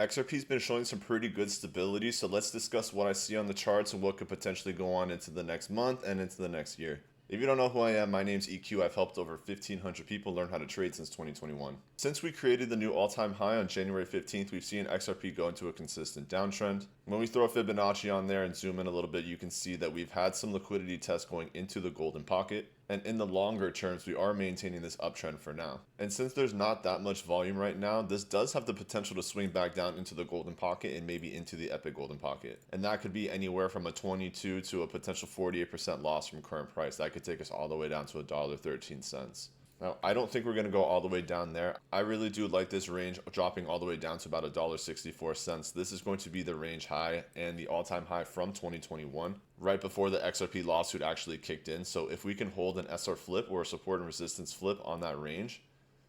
XRP's been showing some pretty good stability, so let's discuss what I see on the charts and what could potentially go on into the next month and into the next year. If you don't know who I am, my name's EQ. I've helped over 1,500 people learn how to trade since 2021. Since we created the new all-time high on January 15th, we've seen XRP go into a consistent downtrend. When we throw a Fibonacci on there and zoom in a little bit, you can see that we've had some liquidity tests going into the golden pocket. And in the longer terms, we are maintaining this uptrend for now. And since there's not that much volume right now, this does have the potential to swing back down into the golden pocket and maybe into the epic golden pocket. And that could be anywhere from a 22 to a potential 48% loss from current price. That could take us all the way down to $1.13. Now, I don't think we're going to go all the way down there. I really do like this range dropping all the way down to about $1.64. This is going to be the range high and the all-time high from 2021, right before the XRP lawsuit actually kicked in. So if we can hold an SR flip or a support and resistance flip on that range,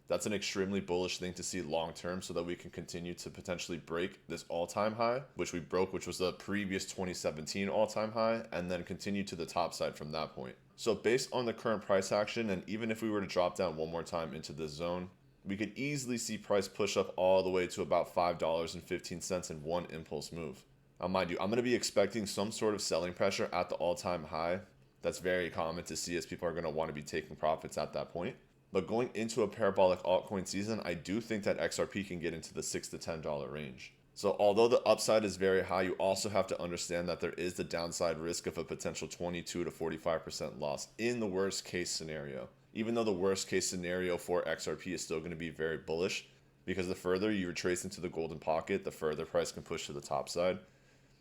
that's an extremely bullish thing to see long term, so that we can continue to potentially break this all-time high, which we broke, which was the previous 2017 all-time high, and then continue to the top side from that point. So based on the current price action, and even if we were to drop down one more time into this zone, we could easily see price push up all the way to about $5.15 in one impulse move. Now mind you, I'm going to be expecting some sort of selling pressure at the all-time high. That's very common to see, as people are going to want to be taking profits at that point. But going into a parabolic altcoin season, I do think that XRP can get into the $6 to $10 range. So although the upside is very high, you also have to understand that there is the downside risk of a potential 22 to 45% loss in the worst case scenario. Even though the worst case scenario for XRP is still going to be very bullish, because the further you retrace into the golden pocket, the further price can push to the top side.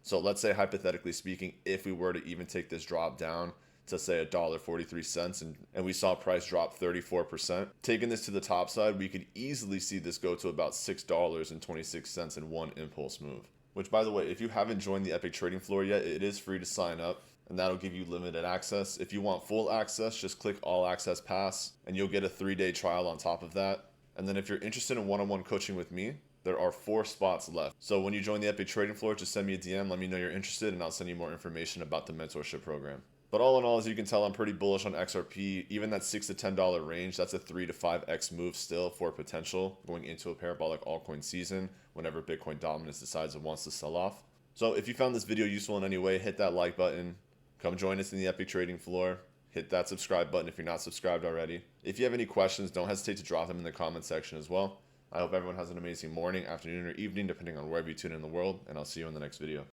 So let's say, hypothetically speaking, if we were to even take this drop down to say $1.43 and we saw price drop 34%. Taking this to the top side, we could easily see this go to about $6.26 in one impulse move. Which, by the way, if you haven't joined the EPIQ Trading Floor yet, it is free to sign up, and that'll give you limited access. If you want full access, just click All Access Pass, and you'll get a 3-day trial on top of that. And then if you're interested in one-on-one coaching with me, there are 4 spots left. So when you join the EPIQ Trading Floor, just send me a DM, let me know you're interested, and I'll send you more information about the mentorship program. But all in all, as you can tell, I'm pretty bullish on XRP. Even that $6 to $10 range, that's a 3 to 5x move still for potential going into a parabolic altcoin season whenever Bitcoin dominance decides it wants to sell off. So if you found this video useful in any way, hit that like button. Come join us in the EPIQ Trading Floor. Hit that subscribe button if you're not subscribed already. If you have any questions, don't hesitate to drop them in the comment section as well. I hope everyone has an amazing morning, afternoon, or evening, depending on wherever you tune in the world, and I'll see you in the next video.